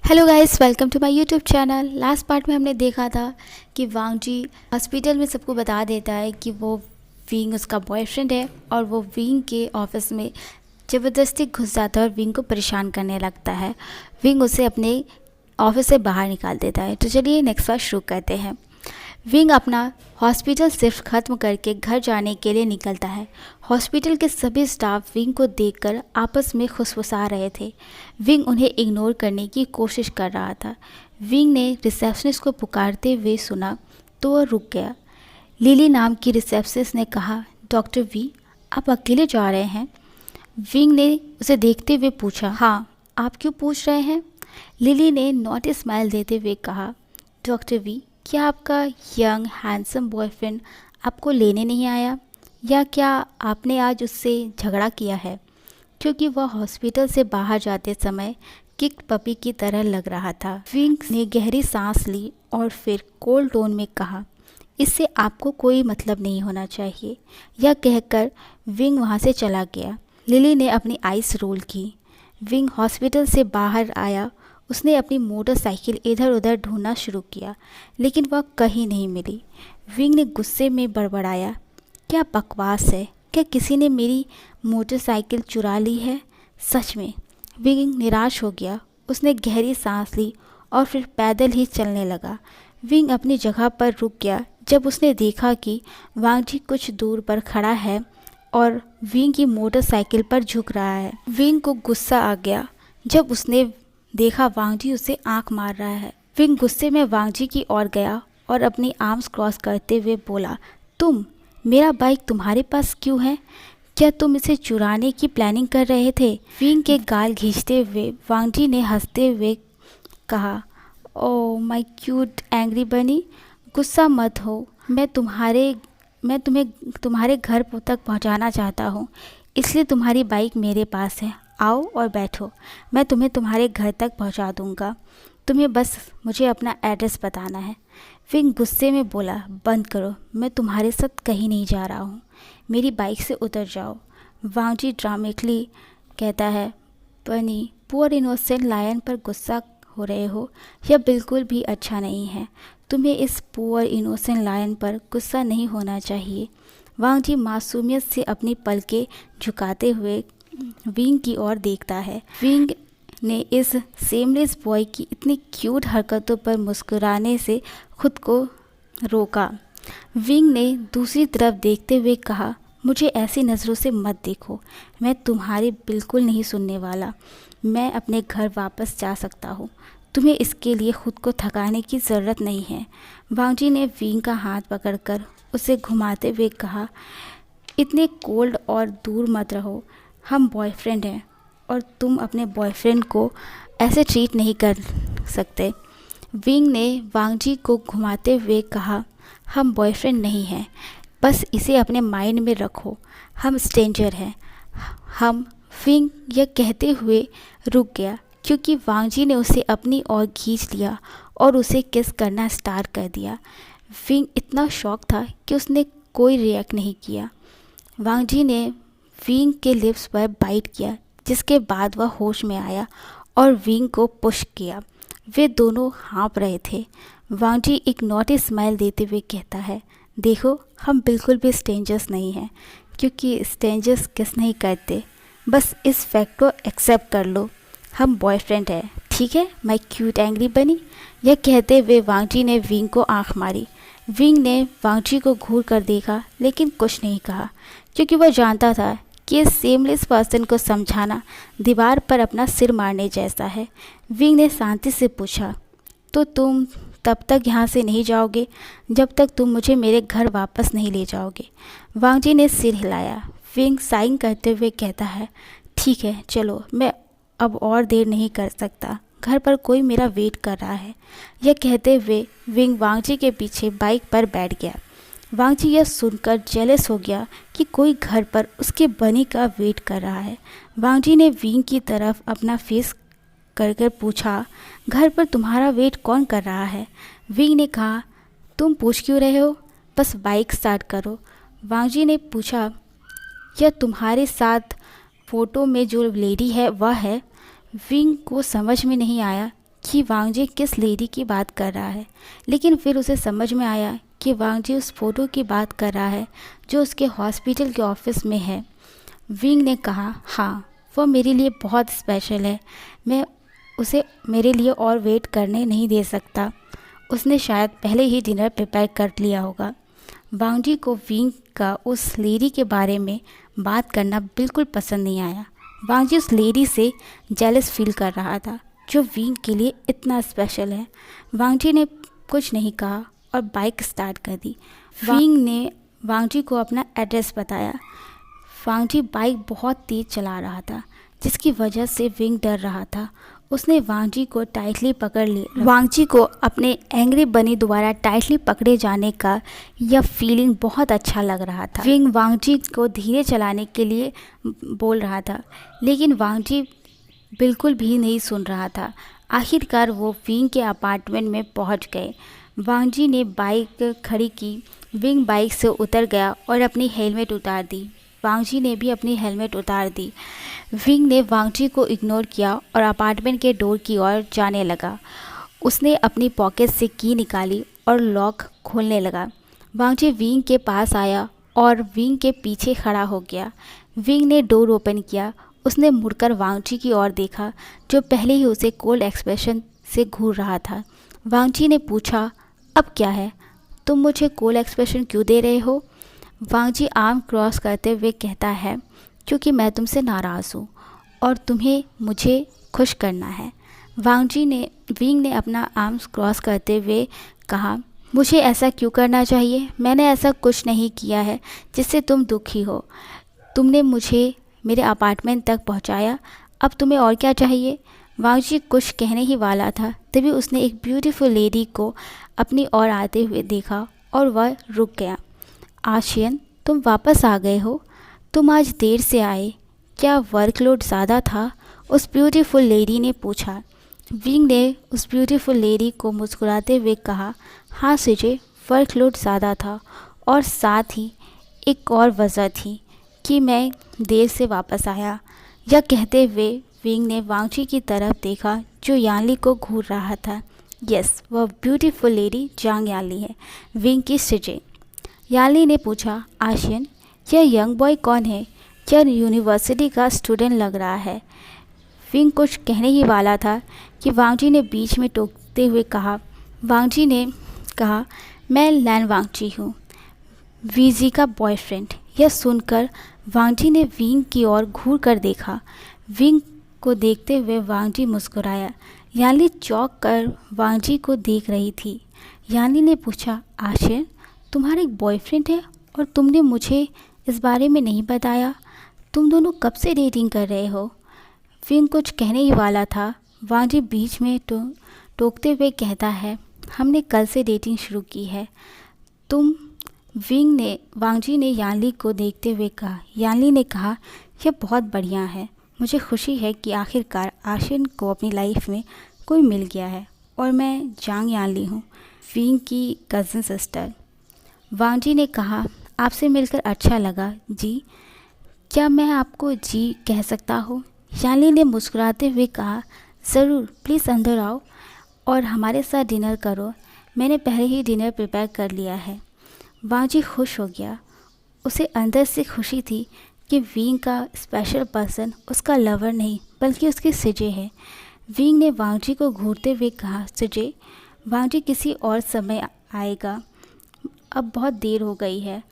Hello guys, welcome to my YouTube channel. Last part में हमने देखा था कि वांग जी हॉस्पिटल में सबको बता देता है कि वो विंग उसका बॉयफ्रेंड है और वो विंग के ऑफिस में ज़बरदस्ती घुस जाता है और विंग को परेशान करने लगता है। विंग उसे अपने ऑफिस से बाहर निकाल देता है। तो चलिए नेक्स्ट पार्ट शुरू करते हैं। विंग अपना हॉस्पिटल शिफ्ट खत्म करके घर जाने के लिए निकलता है। हॉस्पिटल के सभी स्टाफ विंग को देखकर आपस में खुसफुसा रहे थे। विंग उन्हें इग्नोर करने की कोशिश कर रहा था। विंग ने रिसेप्शनिस्ट को पुकारते हुए सुना तो वह रुक गया। लिली नाम की रिसेप्शनिस्ट ने कहा, डॉक्टर वी, आप अकेले जा रहे हैं? विंग ने उसे देखते हुए पूछा, हाँ, आप क्यों पूछ रहे हैं? लिली ने नॉटी स्माइल देते हुए कहा, डॉक्टर वी, क्या आपका यंग हैंडसम बॉयफ्रेंड आपको लेने नहीं आया, या क्या आपने आज उससे झगड़ा किया है? क्योंकि वह हॉस्पिटल से बाहर जाते समय किक्ड पपी की तरह लग रहा था। विंग ने गहरी सांस ली और फिर कोल्ड टोन में कहा, इससे आपको कोई मतलब नहीं होना चाहिए। यह कहकर विंग वहाँ से चला गया। लिली ने अपनी आइस रोल की। विंग हॉस्पिटल से बाहर आया। उसने अपनी मोटरसाइकिल इधर उधर ढूंढना शुरू किया, लेकिन वह कहीं नहीं मिली। विंग ने गुस्से में बड़बड़ाया, क्या बकवास है? क्या किसी ने मेरी मोटरसाइकिल चुरा ली है? सच में। विंग निराश हो गया। उसने गहरी सांस ली और फिर पैदल ही चलने लगा। विंग अपनी जगह पर रुक गया जब उसने देखा कि वांग जी कुछ दूर पर खड़ा है और विंग की मोटरसाइकिल पर झुक रहा है। विंग को गुस्सा आ गया जब उसने देखा वांग जी उसे आंख मार रहा है। विंग गुस्से में वांग जी की ओर गया और अपनी आर्म्स क्रॉस करते हुए बोला, तुम, मेरा बाइक तुम्हारे पास क्यों है? क्या तुम इसे चुराने की प्लानिंग कर रहे थे? विंग के गाल खींचते हुए वांग जी ने हंसते हुए कहा, ओह माय क्यूट एंग्री बनी, गुस्सा मत हो। मैं तुम्हें तुम्हारे घर तक पहुंचाना चाहता हूं, इसलिए तुम्हारी बाइक मेरे पास है। आओ और बैठो, मैं तुम्हें तुम्हारे घर तक पहुंचा दूंगा। तुम्हें बस मुझे अपना एड्रेस बताना है। विंग गुस्से में बोला, बंद करो, मैं तुम्हारे साथ कहीं नहीं जा रहा हूँ। मेरी बाइक से उतर जाओ। वांग जी ड्रामेटिकली कहता है, बनी, पुअर इनोसेंट लायन पर गुस्सा हो रहे हो, यह बिल्कुल भी अच्छा नहीं है। तुम्हें इस पुअर इनोसेंट लायन पर गुस्सा नहीं होना चाहिए। वांग जी मासूमियत से अपनी पलकें झुकाते हुए विंग की ओर देखता है। विंग ने इस सेमलेस बॉय की इतनी क्यूट हरकतों पर मुस्कुराने से खुद को रोका। विंग ने दूसरी तरफ देखते हुए कहा, मुझे ऐसी नज़रों से मत देखो, मैं तुम्हारी बिल्कुल नहीं सुनने वाला। मैं अपने घर वापस जा सकता हूँ। तुम्हें इसके लिए खुद को थकाने की ज़रूरत नहीं है। वांग जी ने विंग का हाथ पकड़कर उसे घुमाते हुए कहा, इतने कोल्ड और दूर मत रहो। हम बॉयफ्रेंड हैं और तुम अपने बॉयफ्रेंड को ऐसे ट्रीट नहीं कर सकते। विंग ने वांग जी को घुमाते हुए कहा, हम बॉयफ्रेंड नहीं हैं, बस इसे अपने माइंड में रखो, हम स्ट्रेंजर हैं। हम विंग यह कहते हुए रुक गया क्योंकि वांग जी ने उसे अपनी ओर खींच लिया और उसे किस करना स्टार्ट कर दिया। विंग इतना शॉक था कि उसने कोई रिएक्ट नहीं किया। वांग जी ने विंग के लिप्स पर बाइट किया, जिसके बाद वह होश में आया और विंग को पुश किया। वे दोनों हाँफ रहे थे। वांग जी एक नॉटी स्माइल देते हुए कहता है, देखो, हम बिल्कुल भी स्ट्रेंजर्स नहीं हैं, क्योंकि स्ट्रेंजर्स किस नहीं करते। बस इस फैक्ट को एक्सेप्ट कर लो, हम बॉयफ्रेंड हैं, ठीक है माय क्यूट एंग्री बनी। यह कहते हुए वांग जी ने विंग को आंख मारी। विंग ने वांग जी को घूर कर देखा, लेकिन कुछ नहीं कहा, क्योंकि वह जानता था कि इस सेमलेस पर्सन को समझाना दीवार पर अपना सिर मारने जैसा है। विंग ने शांति से पूछा, तो तुम तब तक यहाँ से नहीं जाओगे जब तक तुम मुझे मेरे घर वापस नहीं ले जाओगे? वांग जी ने सिर हिलाया। विंग साइन करते हुए कहता है, ठीक है, चलो, मैं अब और देर नहीं कर सकता, घर पर कोई मेरा वेट कर रहा है। यह कहते हुए विंग वांग जी के पीछे बाइक पर बैठ गया। वांग जी यह सुनकर जेलस हो गया कि कोई घर पर उसके बनी का वेट कर रहा है। वांग जी ने विंग की तरफ अपना फेस कर पूछा, घर पर तुम्हारा वेट कौन कर रहा है? विंग ने कहा, तुम पूछ क्यों रहे हो, बस बाइक स्टार्ट करो। वांग जी ने पूछा, यह तुम्हारे साथ फ़ोटो में जो लेडी है वह है? विंग को समझ में नहीं आया कि वांग जी किस लेडी की बात कर रहा है, लेकिन फिर उसे समझ में आया कि वांग जी उस फ़ोटो की बात कर रहा है जो उसके हॉस्पिटल के ऑफिस में है। विंग ने कहा, हाँ, वो मेरे लिए बहुत स्पेशल है, मैं उसे मेरे लिए और वेट करने नहीं दे सकता। उसने शायद पहले ही डिनर प्रिपेयर कर लिया होगा। वांग जी को विंग का उस लेडी के बारे में बात करना बिल्कुल पसंद नहीं आया। वांग जी उस लेडी से जेलस फील कर रहा था जो विंग के लिए इतना स्पेशल है। वांग जी ने कुछ नहीं कहा और बाइक स्टार्ट कर दी। विंग ने वांग जी को अपना एड्रेस बताया। वांग जी बाइक बहुत तेज़ चला रहा था जिसकी वजह से विंग डर रहा था। उसने वांग जी को टाइटली पकड़ लिया। वांग जी को अपने एंग्री बनी द्वारा टाइटली पकड़े जाने का यह फीलिंग बहुत अच्छा लग रहा था। विंग वांग जी को धीरे चलाने के लिए बोल रहा था, लेकिन वांग जी बिल्कुल भी नहीं सुन रहा था। आखिरकार वो विंग के अपार्टमेंट में पहुंच गए। वांग जी ने बाइक खड़ी की। विंग बाइक से उतर गया और अपनी हेलमेट उतार दी। वांग जी ने भी अपनी हेलमेट उतार दी। विंग ने वांग जी को इग्नोर किया और अपार्टमेंट के डोर की ओर जाने लगा। उसने अपनी पॉकेट से की निकाली और लॉक खोलने लगा। वांग जी विंग के पास आया और विंग के पीछे खड़ा हो गया। विंग ने डोर ओपन किया। उसने मुड़कर वांग जी की ओर देखा जो पहले ही उसे कोल्ड एक्सप्रेशन से घूर रहा था। वांग जी ने पूछा, अब क्या है, तुम मुझे कोल्ड एक्सप्रेशन क्यों दे रहे हो? वांग जी आर्म क्रॉस करते हुए कहता है, क्योंकि मैं तुमसे नाराज़ हूँ और तुम्हें मुझे खुश करना है। विंग ने अपना आर्म्स क्रॉस करते हुए कहा, मुझे ऐसा क्यों करना चाहिए? मैंने ऐसा कुछ नहीं किया है जिससे तुम दुखी हो। तुमने मुझे मेरे अपार्टमेंट तक पहुँचाया, अब तुम्हें और क्या चाहिए? वांग जी कुछ कहने ही वाला था, तभी उसने एक ब्यूटीफुल लेडी को अपनी ओर आते हुए देखा और वह रुक गया। आशियन, तुम वापस आ गए हो? तुम आज देर से आए, क्या वर्कलोड ज़्यादा था? उस ब्यूटीफुल लेडी ने पूछा। विंग ने उस ब्यूटीफुल लेडी को मुस्कुराते हुए कहा, हाँ सुजय, वर्कलोड ज़्यादा था और साथ ही एक और वजह थी कि मैं देर से वापस आया। यह कहते हुए विंग ने वांग जी की तरफ देखा जो यानली को घूर रहा था। यस, वह ब्यूटीफुल लेडी जांग यानली है, विंग की सुजय। यानली ने पूछा, आशियन, यह यंग बॉय कौन है? क्या यूनिवर्सिटी का स्टूडेंट लग रहा है? विंग कुछ कहने ही वाला था कि वांग जी ने बीच में टोकते हुए कहा। वांग जी ने कहा, मैं लैन वांग जी हूँ, वीजी का बॉयफ्रेंड। यह सुनकर वांग जी ने विंग की ओर घूर कर देखा। विंग को देखते हुए वांग जी मुस्कुराया। यानली चौंक कर वांग जी को देख रही थी। यानली ने पूछा, आशियन, तुम्हारा एक बॉयफ्रेंड है और तुमने मुझे इस बारे में नहीं बताया? तुम दोनों कब से डेटिंग कर रहे हो? विंग कुछ कहने ही वाला था। वांग जी बीच में टोकते हुए कहता है, हमने कल से डेटिंग शुरू की है। वांग जी ने यानली को देखते हुए कहा। यानली ने कहा, यह बहुत बढ़िया है, मुझे खुशी है कि आखिरकार आशियन को अपनी लाइफ में कोई मिल गया है और मैं जांग यानली हूँ, विंग की कज़न सिस्टर। वांग जी ने कहा, आपसे मिलकर अच्छा लगा जी। क्या मैं आपको जी कह सकता हूँ? यानली ने मुस्कुराते हुए कहा, ज़रूर, प्लीज़ अंदर आओ और हमारे साथ डिनर करो। मैंने पहले ही डिनर प्रिपेयर कर लिया है। वांग जी खुश हो गया। उसे अंदर से खुशी थी कि विंग का स्पेशल पर्सन उसका लवर नहीं बल्कि उसकी सुजय है। विंग ने वांग जी को घूरते हुए कहा, सुजय, वांग जी किसी और समय आएगा, अब बहुत देर हो गई है।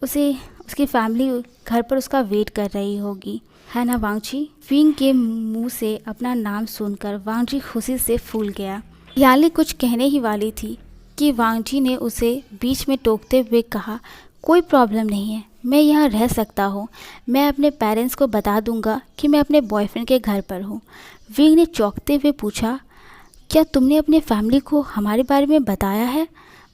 उसकी फैमिली घर पर उसका वेट कर रही होगी, है ना वांग जी? विंग के मुंह से अपना नाम सुनकर वांग जी खुशी से फूल गया। यानली कुछ कहने ही वाली थी कि वांग जी ने उसे बीच में टोकते हुए कहा, कोई प्रॉब्लम नहीं है, मैं यहाँ रह सकता हूँ। मैं अपने पेरेंट्स को बता दूँगा कि मैं अपने बॉयफ्रेंड के घर पर हूँ। विंग ने चौंकते हुए पूछा, क्या तुमने अपने फैमिली को हमारे बारे में बताया है?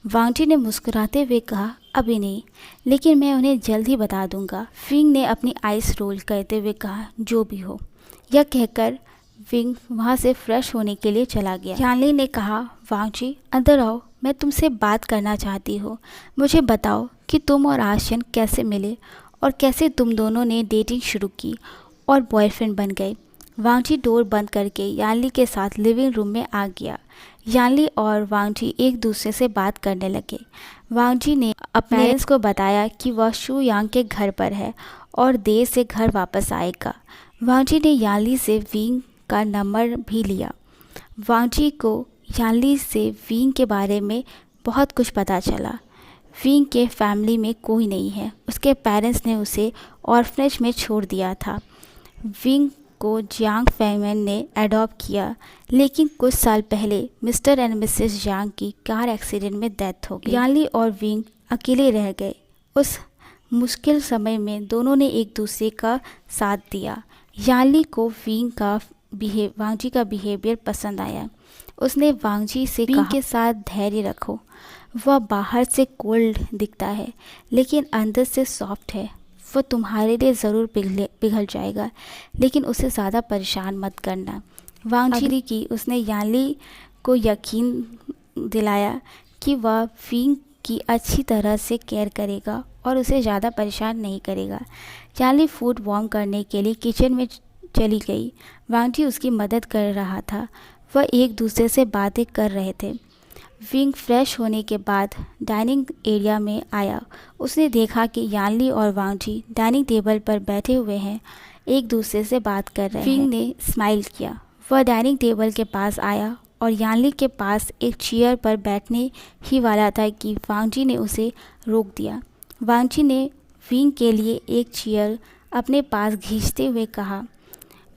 वांग जी ने मुस्कुराते हुए कहा, अभी नहीं, लेकिन मैं उन्हें जल्द ही बता दूंगा। विंग ने अपनी आइस रोल करते हुए कहा, जो भी हो। यह कहकर विंग वहाँ से फ्रेश होने के लिए चला गया। यानली ने कहा, वांग जी अंदर आओ, मैं तुमसे बात करना चाहती हूँ। मुझे बताओ कि तुम और आशियन कैसे मिले और कैसे तुम दोनों ने डेटिंग शुरू की और बॉयफ्रेंड बन गए। वांगजी डोर बंद करके यानली के साथ लिविंग रूम में आ गया। यानली और वांगजी एक दूसरे से बात करने लगे। वांगजी ने अपने पेरेंट्स को बताया कि वह शू यांग के घर पर है और देर से घर वापस आएगा। वांगजी ने यानली से विंग का नंबर भी लिया। वांगजी को यानली से विंग के बारे में बहुत कुछ पता चला। विंग के फैमिली में कोई नहीं है, उसके पेरेंट्स ने उसे ऑर्फनेज में छोड़ दिया था। विंग को जियांग फैमिली ने अडॉप्ट किया, लेकिन कुछ साल पहले मिस्टर एंड मिसेस जियांग की कार एक्सीडेंट में डेथ हो गई। यानली और विंग अकेले रह गए। उस मुश्किल समय में दोनों ने एक दूसरे का साथ दिया। यानली को वांगजी का बिहेवियर पसंद आया। उसने वांगजी से कहा, के साथ धैर्य रखो, वह बाहर से कोल्ड दिखता है लेकिन अंदर से सॉफ्ट है। वो तुम्हारे लिए ज़रूर पिघल जाएगा, लेकिन उसे ज़्यादा परेशान मत करना। वांगजी की उसने यानली को यकीन दिलाया कि वह विंग की अच्छी तरह से केयर करेगा और उसे ज़्यादा परेशान नहीं करेगा। यानली फूड वार्म करने के लिए किचन में चली गई। वांगजी उसकी मदद कर रहा था। वह एक दूसरे से बातें कर रहे थे। विंग फ्रेश होने के बाद डाइनिंग एरिया में आया। उसने देखा कि यानली और वांगजी डाइनिंग टेबल पर बैठे हुए हैं, एक दूसरे से बात कर रहे हैं। विंग ने स्माइल किया। वह डाइनिंग टेबल के पास आया और यानली के पास एक चेयर पर बैठने ही वाला था कि वांगजी ने उसे रोक दिया। वांगजी ने विंग के लिए एक चेयर अपने पास खींचते हुए कहा,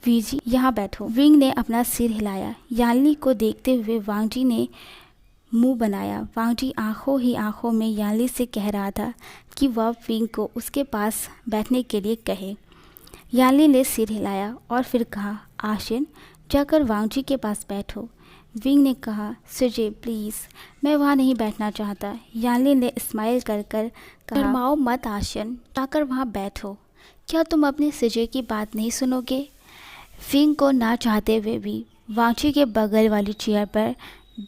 वीजी यहाँ बैठो। विंग ने अपना सिर हिलाया। यानली को देखते हुए वांगजी ने मुंह बनाया। वांगजी आंखों ही आंखों में यानली से कह रहा था कि वह विंग को उसके पास बैठने के लिए कहे। यानली ने सिर हिलाया और फिर कहा, आशिन जाकर वांगजी के पास बैठो। विंग ने कहा, सुजे प्लीज़, मैं वहाँ नहीं बैठना चाहता। यानली ने स्माइल कर कहा, शर्माओ मत आशिन, जाकर वहाँ बैठो। क्या तुम अपने सुजे की बात नहीं सुनोगे? विंग को ना चाहते हुए भी वांगजी के बगल वाली चेयर पर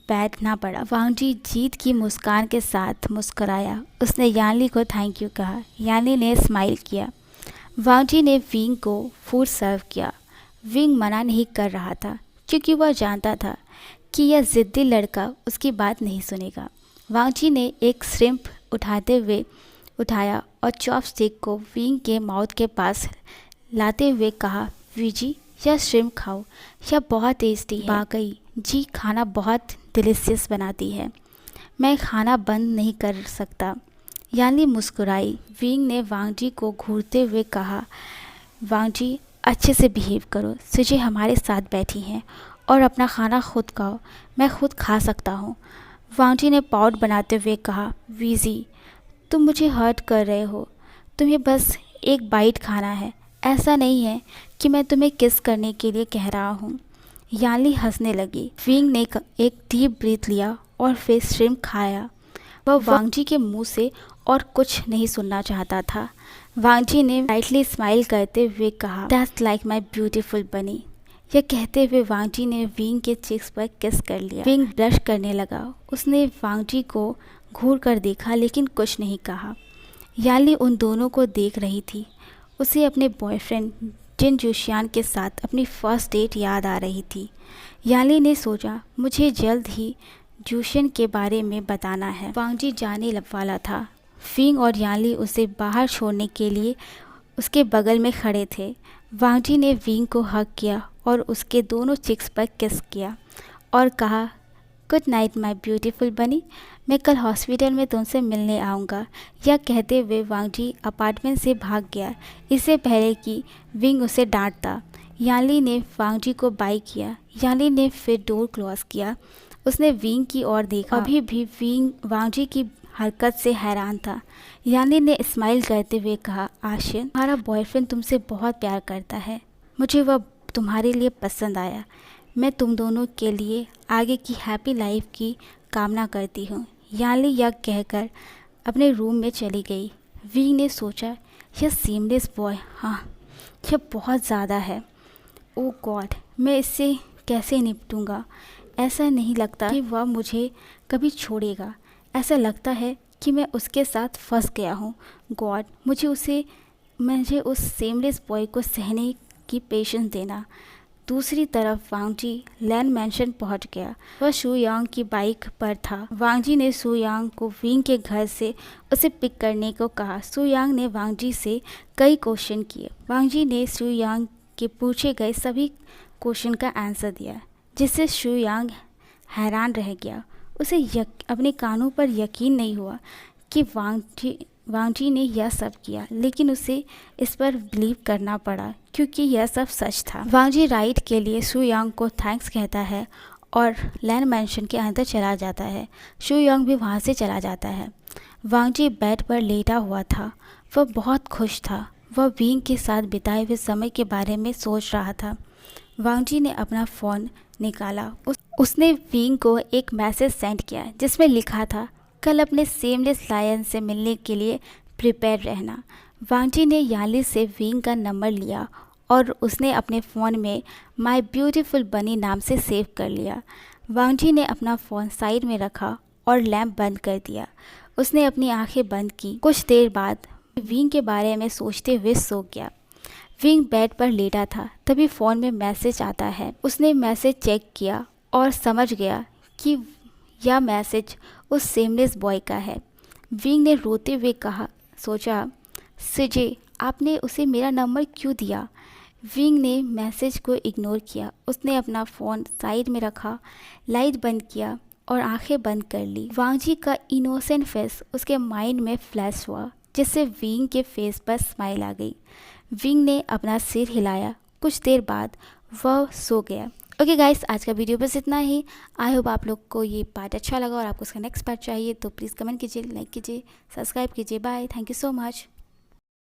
बैठना पड़ा। वांगजी जीत की मुस्कान के साथ मुस्कुराया। उसने यानली को थैंक यू कहा। यानली ने स्माइल किया। वांगजी ने विंग को फूड सर्व किया। विंग मना नहीं कर रहा था क्योंकि वह जानता था कि यह ज़िद्दी लड़का उसकी बात नहीं सुनेगा। वांगजी ने एक श्रिम्प उठाया और चॉपस्टिक को विंग के माउथ के पास लाते हुए कहा, वीजी यह श्रिम्प खाओ, यह बहुत टेस्टी है। वाकई जी खाना बहुत डिलीशियस बनाती है, मैं खाना बंद नहीं कर सकता। यानली मुस्कुराई। विंग ने वांगजी को घूरते हुए कहा, वांगजी अच्छे से बिहेव करो, सुजे हमारे साथ बैठी हैं और अपना खाना खुद खाओ, मैं खुद खा सकता हूँ। वांगजी ने पाउट बनाते हुए कहा, वीजी तुम मुझे हर्ट कर रहे हो, तुम्हें बस एक बाइट खाना है, ऐसा नहीं है कि मैं तुम्हें किस करने के लिए कह रहा हूँ। यानली हंसने लगी। विंग ने एक डीप ब्रीथ लिया और फिर श्रिम्प खाया। वह वांगजी के मुंह से और कुछ नहीं सुनना चाहता था। वांगजी ने लाइटली स्माइल करते हुए कहा, दैट्स लाइक माई ब्यूटीफुल बनी। यह कहते हुए वांगजी ने विंग के चिक्स पर किस कर लिया। विंग ब्लश करने लगा। उसने वांगजी को घूर कर देखा लेकिन कुछ नहीं कहा। यानली उन दोनों को देख रही थी। उसे अपने बॉयफ्रेंड जिन जूशियान के साथ अपनी फर्स्ट डेट याद आ रही थी। यानली ने सोचा, मुझे जल्द ही जूशियन के बारे में बताना है। वांगजी जाने वाला था। विंग और यानली उसे बाहर छोड़ने के लिए उसके बगल में खड़े थे। वांगजी ने विंग को हग किया और उसके दोनों चिक्स पर किस किया और कहा, गुड नाइट माई ब्यूटीफुल बनी, मैं कल हॉस्पिटल में तुमसे मिलने आऊँगा। यह कहते हुए वांगजी अपार्टमेंट से भाग गया, इससे पहले कि विंग उसे डांटता। यानली ने वांगजी को बाय किया। यानली ने फिर डोर क्लोज किया। उसने विंग की ओर देखा। अभी भी विंग वांगजी की हरकत से हैरान था। यानली ने स्माइल करते हुए कहा, आशिन तुम्हारा बॉयफ्रेंड तुमसे बहुत प्यार करता है, मुझे वह तुम्हारे लिए पसंद आया। मैं तुम दोनों के लिए आगे की हैप्पी लाइफ की कामना करती हूँ। यानली यह कहकर अपने रूम में चली गई। विंग ने सोचा, यह सीमलेस बॉय, हाँ यह बहुत ज़्यादा है। ओह गॉड, मैं इससे कैसे निपटूंगा। ऐसा नहीं लगता कि वह मुझे कभी छोड़ेगा। ऐसा लगता है कि मैं उसके साथ फंस गया हूँ। गॉड, मुझे उस सेमलेस बॉय को सहने की पेशेंस देना। दूसरी तरफ वांग जी लैन मैंशन पहुंच गया। वह शू यांग की बाइक पर था। वांग जी ने शू यांग को विंग के घर से उसे पिक करने को कहा। शू यांग ने वांग जी से कई क्वेश्चन किए। वांग जी ने शू यांग के पूछे गए सभी क्वेश्चन का आंसर दिया, जिससे शू यांग हैरान रह गया। उसे अपने कानों पर यकीन नहीं हुआ कि वांग जी ने यह सब किया, लेकिन उसे इस पर बिलीव करना पड़ा क्योंकि यह सब सच था। वांग जी राइड के लिए शू यांग को थैंक्स कहता है और लैन मैंशन के अंदर चला जाता है। शू यांग भी वहाँ से चला जाता है। वांग जी बेड पर लेटा हुआ था। वह बहुत खुश था। वह विंग के साथ बिताए हुए समय के बारे में सोच रहा था। वांग जी ने अपना फ़ोन निकाला। उसने विंग को एक मैसेज सेंड किया जिसमें लिखा था, कल अपने सेमलेस लायन से मिलने के लिए प्रिपेयर रहना। वांग जी ने याली से विंग का नंबर लिया और उसने अपने फ़ोन में माय ब्यूटीफुल बनी नाम से सेव कर लिया। वांग जी ने अपना फ़ोन साइड में रखा और लैंप बंद कर दिया। उसने अपनी आंखें बंद की। कुछ देर बाद विंग के बारे में सोचते हुए सो गया। विंग बेड पर लेटा था, तभी फ़ोन में मैसेज आता है। उसने मैसेज चेक किया और समझ गया कि यह मैसेज उस सेमलेस बॉय का है। विंग ने रोते हुए सोचा, सीजे, आपने उसे मेरा नंबर क्यों दिया? विंग ने मैसेज को इग्नोर किया। उसने अपना फ़ोन साइड में रखा, लाइट बंद किया और आंखें बंद कर ली। वांग जी का इनोसेंट फेस उसके माइंड में फ्लैश हुआ, जिससे विंग के फेस पर स्माइल आ गई। विंग ने अपना सिर हिलाया। कुछ देर बाद वह सो गया। ओके गाइस, आज का वीडियो बस इतना ही। आई होप आप लोग को ये पार्ट अच्छा लगा और आपको उसका नेक्स्ट पार्ट चाहिए तो प्लीज़ कमेंट कीजिए, लाइक कीजिए, सब्सक्राइब कीजिए। Bye, thank you so much.